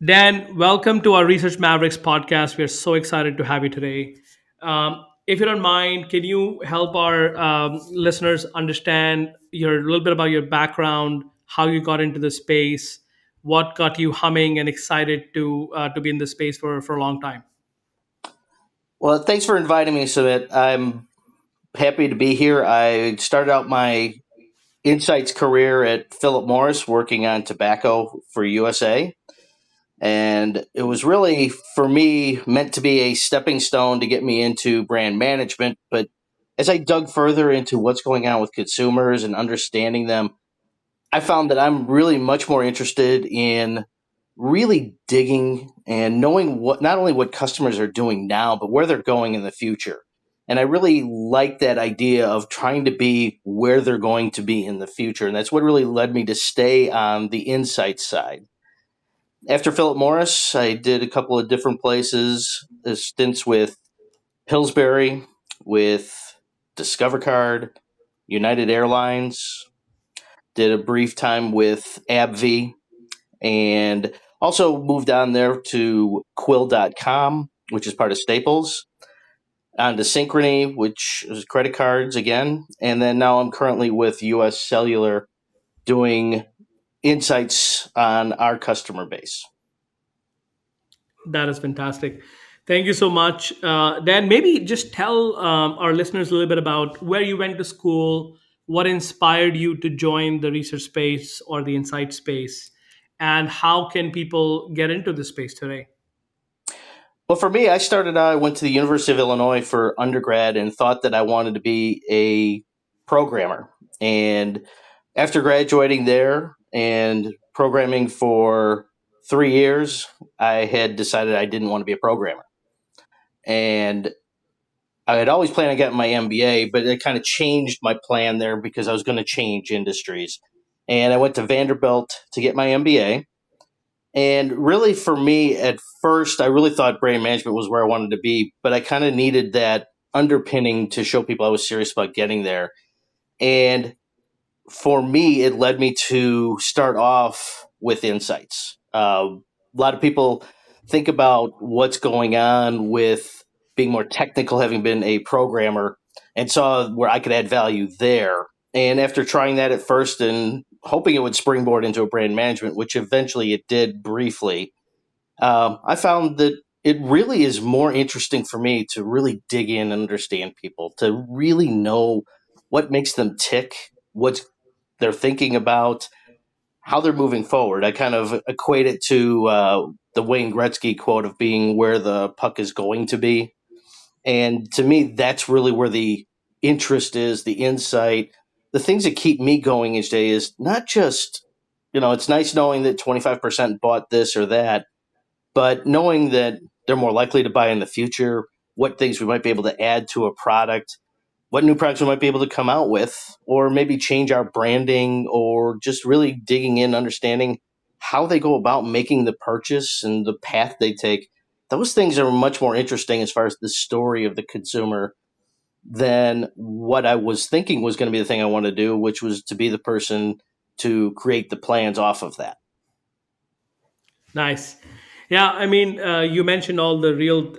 Dan, welcome to our Research Mavericks podcast. We are so excited to have you today. If you don't mind, can you help our listeners understand a little bit about your background, how you got into the space, what got you humming and excited to be in the space for a long time? Well, thanks for inviting me, Sumit. I'm happy to be here. I started out my insights career at Philip Morris working on tobacco for USA. And it was really, for me, meant to be a stepping stone to get me into brand management. But as I dug further into what's going on with consumers and understanding them, I found that I'm really much more interested in really digging and knowing what not only what customers are doing now, but where they're going in the future. And I really like that idea of trying to be where they're going to be in the future. And that's what really led me to stay on the insight side. After Philip Morris, I did a couple of different places, stints with Pillsbury, with Discover Card, United Airlines, did a brief time with AbbVie, and also moved on there to Quill.com, which is part of Staples, on to Synchrony, which is credit cards again. And then now I'm currently with US Cellular doing insights on our customer base. That is fantastic. Thank you so much. Dan, maybe just tell our listeners a little bit about where you went to school, what inspired you to join the research space or the insight space, and how can people get into this space today? Well, for me, I went to the University of Illinois for undergrad and thought that I wanted to be a programmer. And after graduating there and programming for 3 years, I had decided I didn't want to be a programmer. And I had always planned on getting my MBA, but it kind of changed my plan there because I was going to change industries. And I went to Vanderbilt to get my MBA. And really, for me, at first, I really thought brand management was where I wanted to be, but I kind of needed that underpinning to show people I was serious about getting there. And for me, it led me to start off with insights. A lot of people think about what's going on with being more technical, having been a programmer, and saw where I could add value there. And after trying that at first and hoping it would springboard into a brand management, which eventually it did briefly, I found that it really is more interesting for me to really dig in and understand people, to really know what makes them tick, what they're thinking about, how they're moving forward. I kind of equate it to the Wayne Gretzky quote of being where the puck is going to be. And to me, that's really where the interest is, the insight, the things that keep me going each day is not just, it's nice knowing that 25% bought this or that, but knowing that they're more likely to buy in the future, what things we might be able to add to a product, what new products we might be able to come out with, or maybe change our branding, or just really digging in, understanding how they go about making the purchase and the path they take. Those things are much more interesting as far as the story of the consumer than what I was thinking was going to be the thing I want to do, which was to be the person to create the plans off of that. Nice. Yeah, I mean, you mentioned all the real,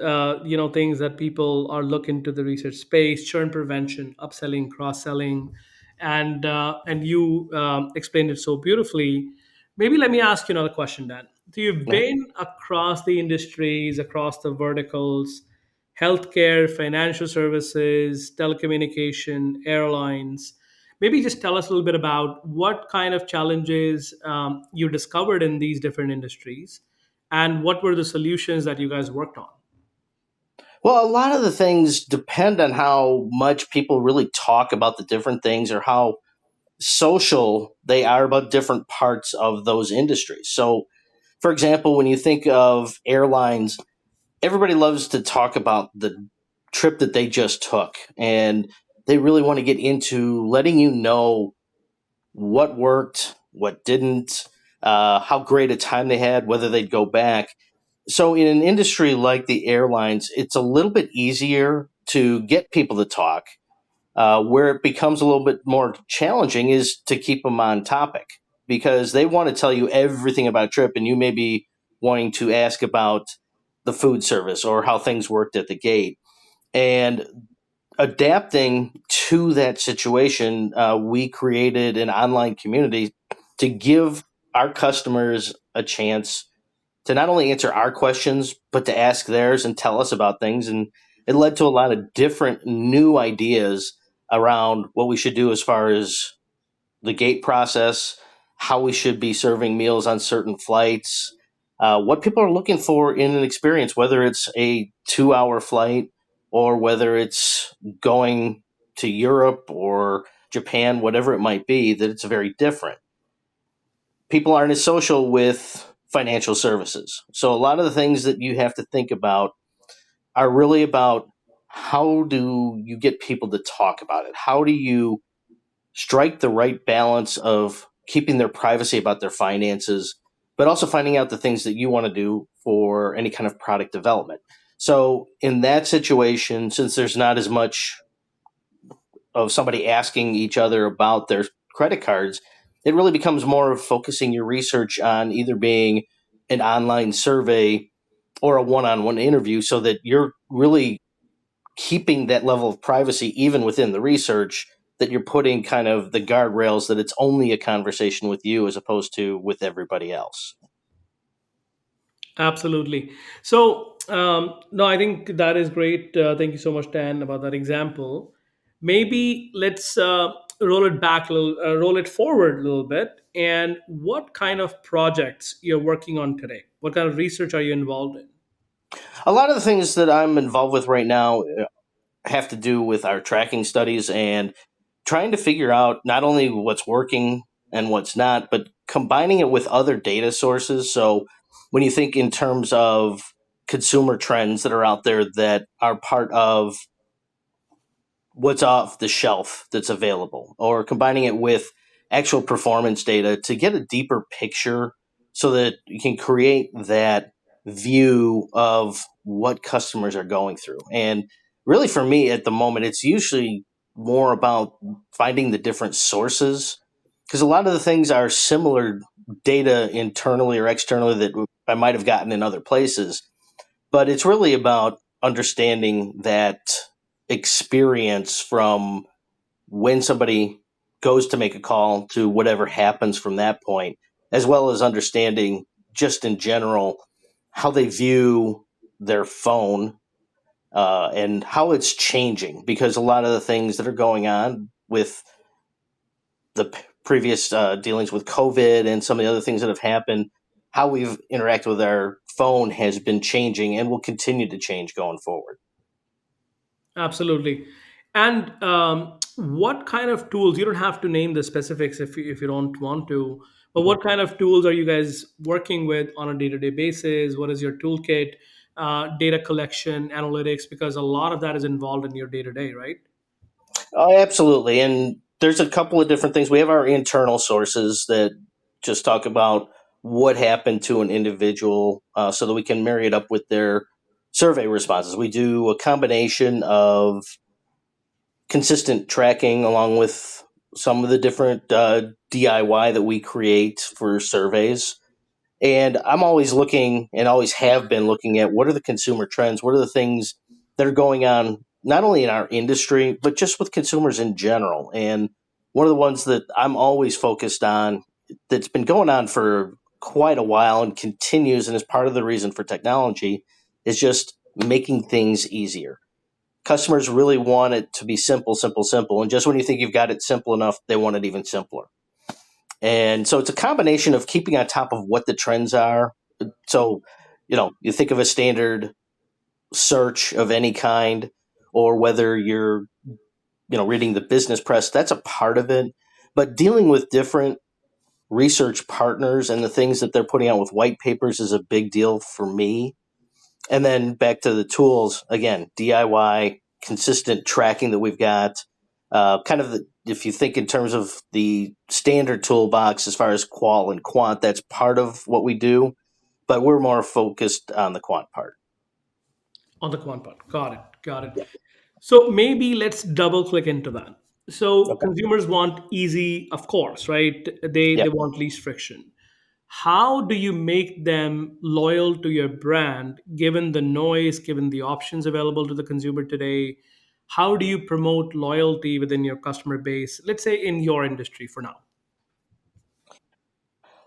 things that people are looking to the research space: churn prevention, upselling, cross-selling, and you explained it so beautifully. Maybe let me ask you another question, Dan. So you've Yeah. been across the industries, across the verticals: healthcare, financial services, telecommunication, airlines. Maybe just tell us a little bit about what kind of challenges you discovered in these different industries, and what were the solutions that you guys worked on. Well, a lot of the things depend on how much people really talk about the different things or how social they are about different parts of those industries. So, for example, when you think of airlines, everybody loves to talk about the trip that they just took, and they really want to get into letting you know what worked, what didn't, how great a time they had, whether they'd go back. So, in an industry like the airlines, it's a little bit easier to get people to talk. Where it becomes a little bit more challenging is to keep them on topic because they want to tell you everything about a trip, and you may be wanting to ask about the food service or how things worked at the gate. And adapting to that situation, we created an online community to give our customers a chance to not only answer our questions, but to ask theirs and tell us about things. And it led to a lot of different new ideas around what we should do as far as the gate process, how we should be serving meals on certain flights, what people are looking for in an experience, whether it's a 2 hour flight or whether it's going to Europe or Japan, whatever it might be, that it's very different. People aren't as social with financial services. So a lot of the things that you have to think about are really about how do you get people to talk about it? How do you strike the right balance of keeping their privacy about their finances, but also finding out the things that you want to do for any kind of product development? So, in that situation, since there's not as much of somebody asking each other about their credit cards, it really becomes more of focusing your research on either being an online survey or a one on one interview so that you're really keeping that level of privacy even within the research, that you're putting kind of the guardrails that it's only a conversation with you as opposed to with everybody else. Absolutely. So, no, I think that is great. Thank you so much, Dan, about that example. Maybe let's roll it back a little, roll it forward a little bit. And what kind of projects you're working on today? What kind of research are you involved in? A lot of the things that I'm involved with right now have to do with our tracking studies and trying to figure out not only what's working and what's not, but combining it with other data sources. So when you think in terms of consumer trends that are out there that are part of what's off the shelf that's available, or combining it with actual performance data to get a deeper picture so that you can create that view of what customers are going through. And really, for me at the moment, it's usually more about finding the different sources, because a lot of the things are similar data internally or externally that I might have gotten in other places, but it's really about understanding that experience from when somebody goes to make a call to whatever happens from that point, as well as understanding just in general how they view their phone, and how it's changing, because a lot of the things that are going on with the previous dealings with COVID and some of the other things that have happened, how we've interacted with our phone has been changing and will continue to change going forward. Absolutely. And what kind of tools? You don't have to name the specifics if you don't want to. But Mhm. what kind of tools are you guys working with on a day to day basis? What is your toolkit? Data collection, analytics, because a lot of that is involved in your day to day, right? Oh, absolutely. And there's a couple of different things. We have our internal sources that just talk about what happened to an individual, so that we can marry it up with their survey responses. We do a combination of consistent tracking along with some of the different DIY that we create for surveys. And I'm always looking and always have been looking at what are the consumer trends, what are the things that are going on, not only in our industry, but just with consumers in general. And one of the ones that I'm always focused on, that's been going on for quite a while and continues and is part of the reason for technology, is just making things easier. Customers really want it to be simple, simple, simple. And just when you think you've got it simple enough, they want it even simpler. And so it's a combination of keeping on top of what the trends are. So, you think of a standard search of any kind, or whether you're, reading the business press, that's a part of it. But dealing with different research partners and the things that they're putting out with white papers is a big deal for me. And then back to the tools again, DIY, consistent tracking that we've got. Kind of if you think in terms of the standard toolbox as far as qual and quant, that's part of what we do, but we're more focused on the quant part. On the quant part. Got it. Got it. Yeah. So maybe let's double click into that. So Okay. consumers want easy, of course, right? They Yep. want least friction. How do you make them loyal to your brand given the noise, given the options available to the consumer today? How do you promote loyalty within your customer base, let's say in your industry for now?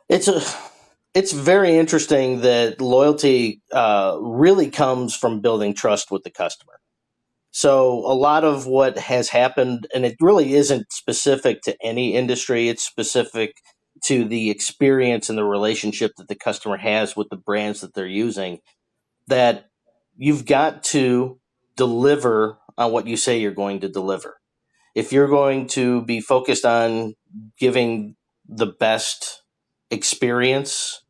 It's a it's very interesting that loyalty really comes from building trust with the customer. So a lot of what has happened, and it really isn't specific to any industry, it's specific to the experience and the relationship that the customer has with the brands that they're using, that you've got to deliver on what you say you're going to deliver. If you're going to be focused on giving the best experience,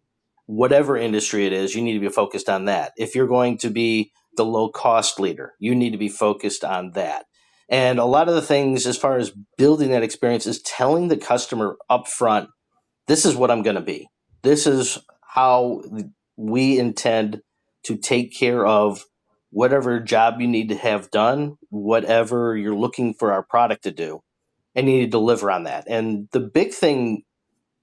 whatever industry it is, you need to be focused on that. If you're going to be the low cost leader, you need to be focused on that. And a lot of the things as far as building that experience is telling the customer upfront, this is what I'm going to be. This is how we intend to take care of whatever job you need to have done, whatever you're looking for our product to do, and you need to deliver on that. And the big thing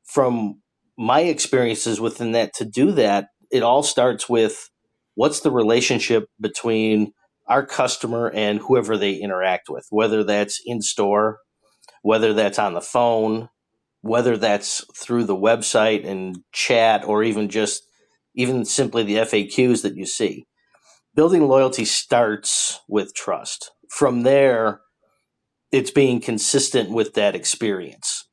from my experiences within that, to do that, it all starts with what's the relationship between our customer and whoever they interact with, whether that's in store, whether that's on the phone, whether that's through the website and chat, or even simply the FAQs that you see. Building loyalty starts with trust. From there, it's being consistent with that experience.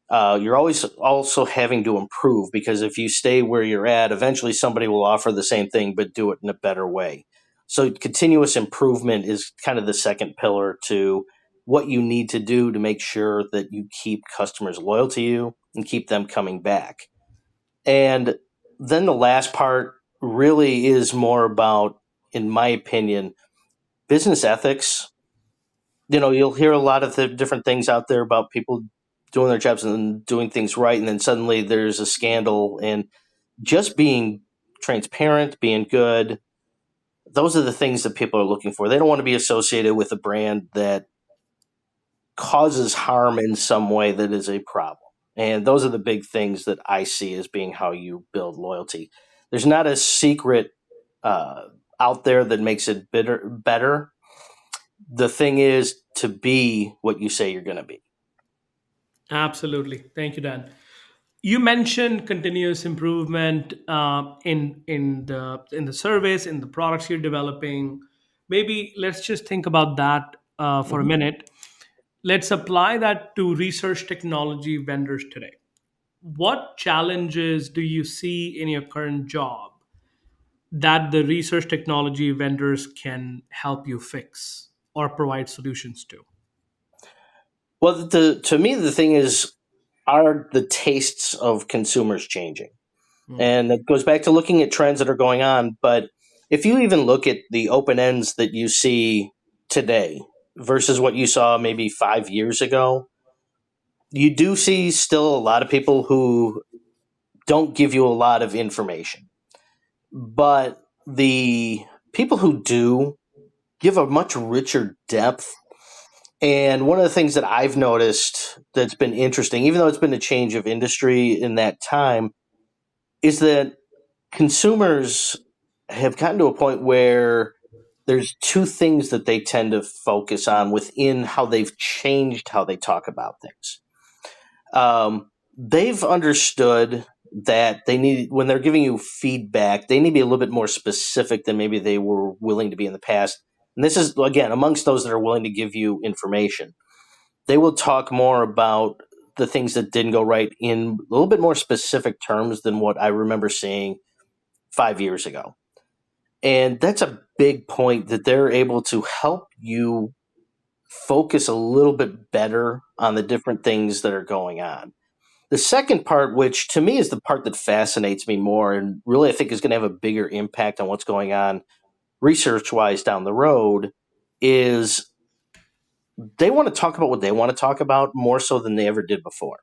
You're always also having to improve, because if you stay where you're at, eventually somebody will offer the same thing but do it in a better way. So continuous improvement is kind of the second pillar to what you need to do to make sure that you keep customers loyal to you and keep them coming back. And then the last part really is more about, in my opinion, business ethics. You'll hear a lot of the different things out there about people doing their jobs and doing things right, and then suddenly there's a scandal. And just being transparent, being good, those are the things that people are looking for. They don't want to be associated with a brand that causes harm in some way that is a problem. And those are the big things that I see as being how you build loyalty. There's not a secret uh, out there that makes it better. The thing is to be what you say you're going to be. Absolutely. Thank you, Dan. You mentioned continuous improvement in the service, in the products you're developing. Maybe let's just think about that for a Mhm. minute. Let's apply that to research technology vendors today. What challenges do you see in your current job that the research technology vendors can help you fix or provide solutions to? Well, to me, the thing is, are the tastes of consumers changing? Hmm. And it goes back to looking at trends that are going on. But if you even look at the open ends that you see today versus what you saw maybe 5 years ago, you do see still a lot of people who don't give you a lot of information. But the people who do give a much richer depth. And one of the things that I've noticed that's been interesting, even though it's been a change of industry in that time, is that consumers have gotten to a point where there's two things that they tend to focus on within how they've changed how they talk about things. They've understood that they need, when they're giving you feedback, they need to be a little bit more specific than maybe they were willing to be in the past. And this is, again, amongst those that are willing to give you information. They will talk more about the things that didn't go right in a little bit more specific terms than what I remember seeing 5 years ago. And that's a big point, that they're able to help you focus a little bit better on the different things that are going on. The second part, which to me is the part that fascinates me more and really I think is going to have a bigger impact on what's going on research wise down the road, is they want to talk about what they want to talk about more so than they ever did before.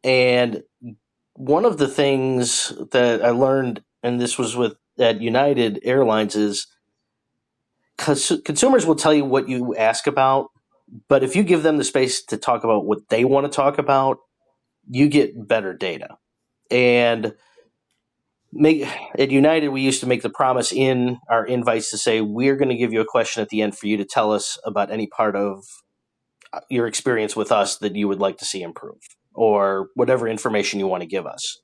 And one of the things that I learned, and this was with at United Airlines, is consumers will tell you what you ask about, but if you give them the space to talk about what they want to talk about, you get better data. And make at United, we used to make the promise in our invites to say, we're going to give you a question at the end for you to tell us about any part of your experience with us that you would like to see improve, or whatever information you want to give us.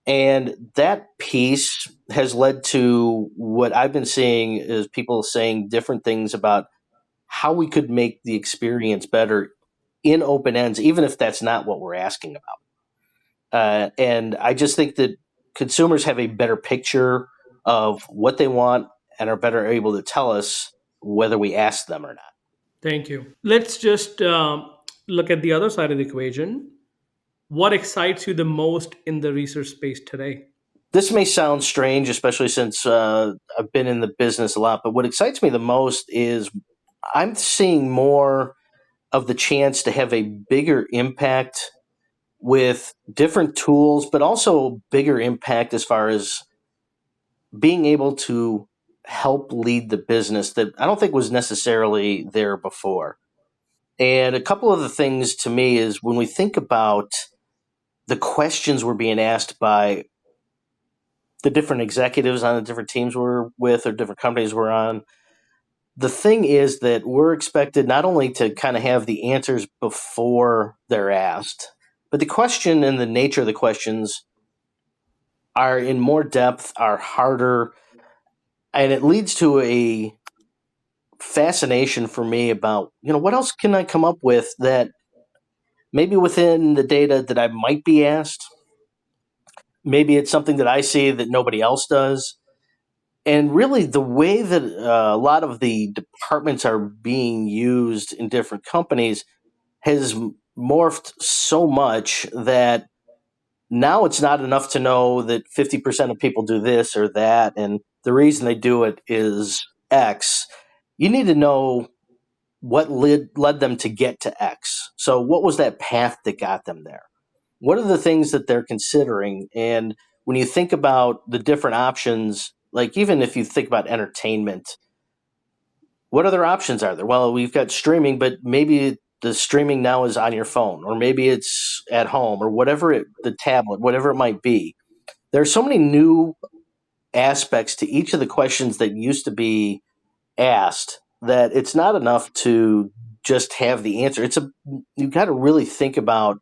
And that piece has led to what I've been seeing is people saying different things about how we could make the experience better in open ends, even if that's not what we're asking about. And I just think that consumers have a better picture of what they want and are better able to tell us whether we ask them or not. Thank you. Let's just look at the other side of the equation. What excites you the most in the research space today? This may sound strange, especially since I've been in the business a lot, but what excites me the most is I'm seeing more of the chance to have a bigger impact with different tools, but also bigger impact as far as being able to help lead the business that I don't think was necessarily there before. And a couple of the things to me is when we think about the questions we're being asked by the different executives on the different teams we're with or different companies we're on, the thing is that we're expected not only to kind of have the answers before they're asked, but the question and the nature of the questions are in more depth, are harder, and it leads to a fascination for me about, what else can I come up with that maybe within the data that I might be asked, maybe it's something that I see that nobody else does. And really, the way that a lot of the departments are being used in different companies has morphed so much that now it's not enough to know that 50% of people do this or that, and the reason they do it is X. You need to know what led them to get to X. So, what was that path that got them there? What are the things that they're considering? And when you think about the different options, like even if you think about entertainment, what other options are there? Well, we've got streaming, but maybe the streaming now is on your phone, or maybe it's at home, or the tablet, whatever it might be. There are so many new aspects to each of the questions that used to be asked that it's not enough to just have the answer. You got to really think about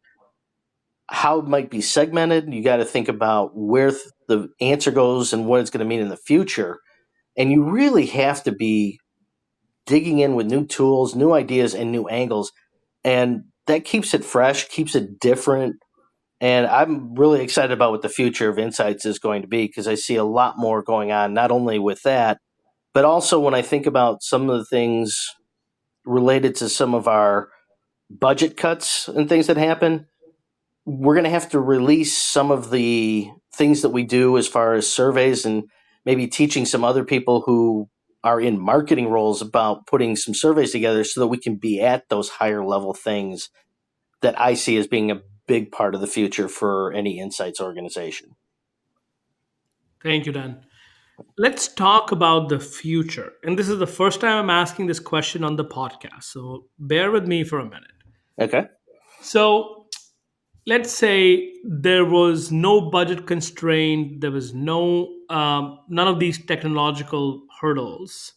how it might be segmented. You got to think about where the answer goes and what it's going to mean in the future. And you really have to be digging in with new tools, new ideas, and new angles. And that keeps it fresh, keeps it different. And I'm really excited about what the future of insights is going to be because I see a lot more going on, not only with that, but also when I think about some of the things related to some of our budget cuts and things that happen, we're going to have to release some of the things that we do as far as surveys and maybe teaching some other people who are in marketing roles about putting some surveys together so that we can be at those higher level things that I see as being a big part of the future for any insights organization. Thank you, Dan. Let's talk about the future. And this is the first time I'm asking this question on the podcast. So bear with me for a minute. Okay. So let's say there was no budget constraint, there was none of these technological hurdles.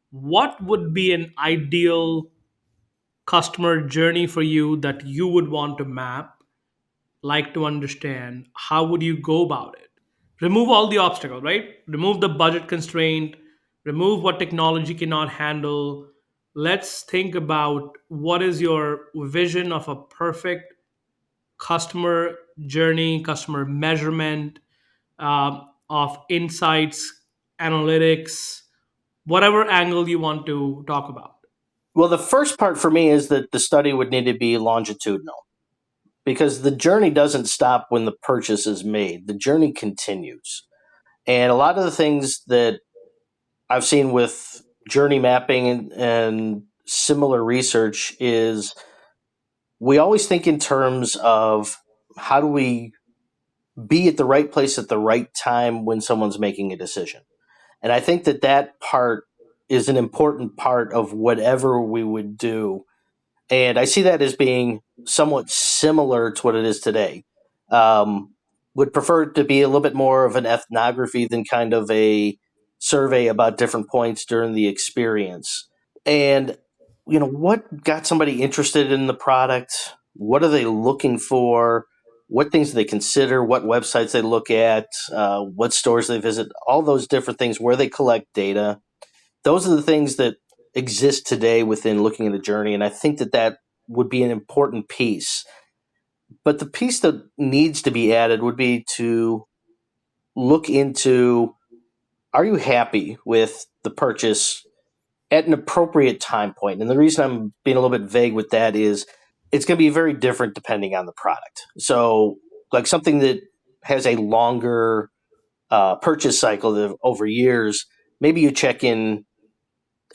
What would be an ideal customer journey for you that you would want to map, like to understand? How would you go about it? Remove all the obstacles, right? Remove the budget constraint, remove what technology cannot handle. Let's think about what is your vision of a perfect customer journey, customer measurement, of insights, analytics, whatever angle you want to talk about. Well, the first part for me is that the study would need to be longitudinal because the journey doesn't stop when the purchase is made, the journey continues. And a lot of the things that I've seen with journey mapping and similar research is we always think in terms of how do we be at the right place at the right time when someone's making a decision. And I think that that part is an important part of whatever we would do. And I see that as being somewhat similar to what it is today. Um, would prefer it to be a little bit more of an ethnography than kind of a survey about different points during the experience. And, what got somebody interested in the product? What are they looking for? What things do they consider? What websites they look at? What stores they visit? All those different things, where they collect data. Those are the things that exist today within looking at a journey. And I think that would be an important piece. But the piece that needs to be added would be to look into, are you happy with the purchase at an appropriate time point? And the reason I'm being a little bit vague with that is it's going to be very different depending on the product. So, like something that has a longer purchase cycle of over years, maybe you check in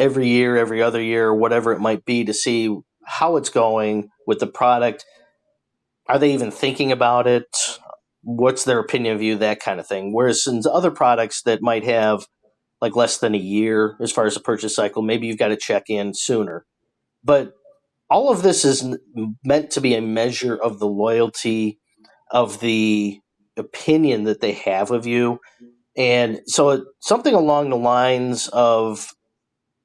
every year, every other year, whatever it might be, to see how it's going with the product. Are they even thinking about it? What's their opinion of you? That kind of thing. Whereas in other products that might have like less than a year as far as the purchase cycle, maybe you've got to check in sooner. But all of this is meant to be a measure of the loyalty, of the opinion that they have of you. And so something along the lines of,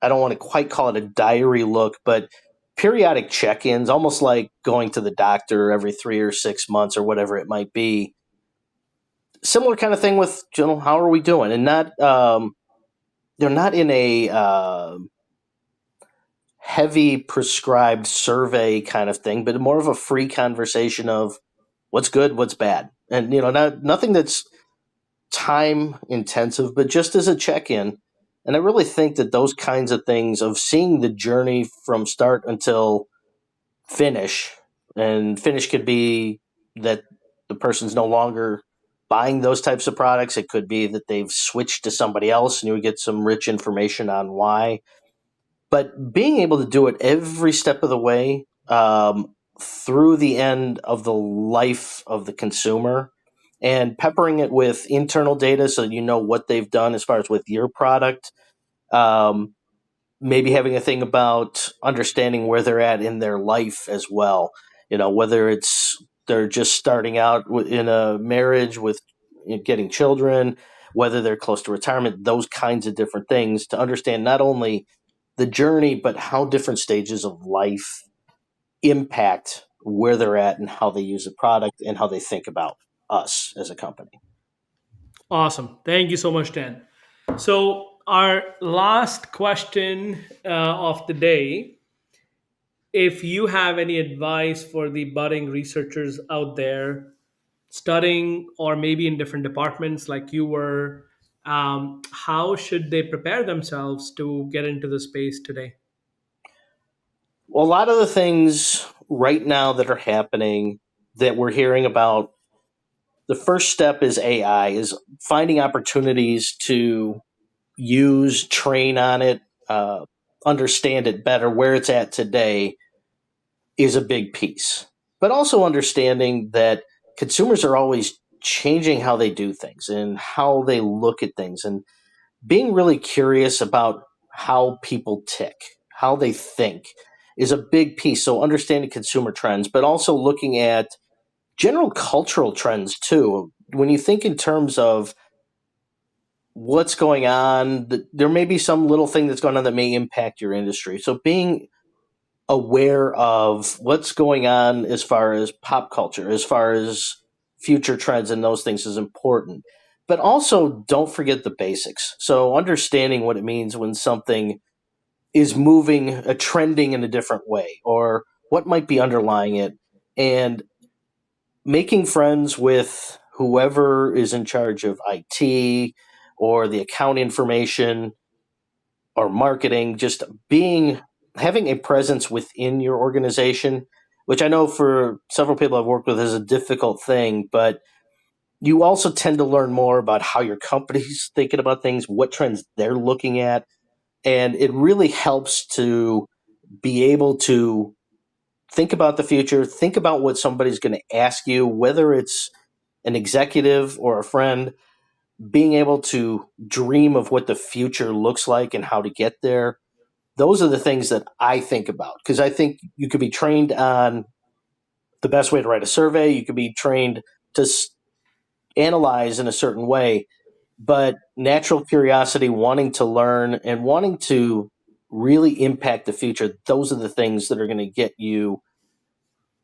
I don't want to quite call it a diary look, but periodic check-ins, almost like going to the doctor every 3 or 6 months or whatever it might be. Similar kind of thing with, how are we doing? And they're not in a heavy prescribed survey kind of thing, but more of a free conversation of what's good, what's bad. And, nothing that's time intensive, but just as a check-in. And I really think that those kinds of things of seeing the journey from start until finish, and finish could be that the person's no longer buying those types of products. It could be that they've switched to somebody else and you would get some rich information on why. But being able to do it every step of the way, through the end of the life of the consumer, and peppering it with internal data so that you know what they've done as far as with your product. Um, Maybe having a thing about understanding where they're at in their life as well. Whether it's they're just starting out in a marriage with getting children, whether they're close to retirement, those kinds of different things, to understand not only the journey, but how different stages of life impact where they're at and how they use the product and how they think about us as a company. Awesome. Thank you so much, Dan. So, our last question of the day, if you have any advice for the budding researchers out there studying or maybe in different departments like you were, how should they prepare themselves to get into the space today? Well, a lot of the things right now that are happening that we're hearing about, the first step is AI, is finding opportunities to use, train on it, understand it better, where it's at today is a big piece. But also understanding that consumers are always changing how they do things and how they look at things, and being really curious about how people tick, how they think is a big piece. So understanding consumer trends, but also looking at general cultural trends too. When you think in terms of what's going on, there may be some little thing that's going on that may impact your industry. So being aware of what's going on as far as pop culture, as far as future trends and those things is important. But also don't forget the basics. So understanding what it means when something is moving, trending in a different way, or what might be underlying it, and making friends with whoever is in charge of IT or the account information or marketing, just having a presence within your organization, which I know for several people I've worked with is a difficult thing, but you also tend to learn more about how your company's thinking about things, what trends they're looking at, and it really helps to be able to think about the future, think about what somebody's going to ask you, whether it's an executive or a friend, being able to dream of what the future looks like and how to get there. Those are the things that I think about, because I think you could be trained on the best way to write a survey. You could be trained to analyze in a certain way, but natural curiosity, wanting to learn and wanting to really impact the future, those are the things that are going to get you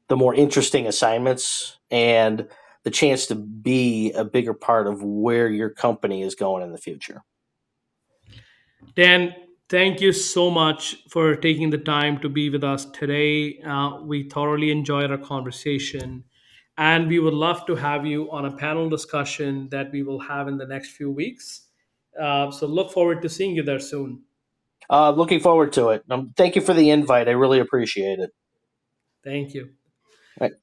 the more interesting assignments and the chance to be a bigger part of where your company is going in the future. Dan, thank you so much for taking the time to be with us today. We thoroughly enjoyed our conversation, and we would love to have you on a panel discussion that we will have in the next few weeks. So look forward to seeing you there soon. Looking forward to it. Thank you for the invite. I really appreciate it. Thank you. All right.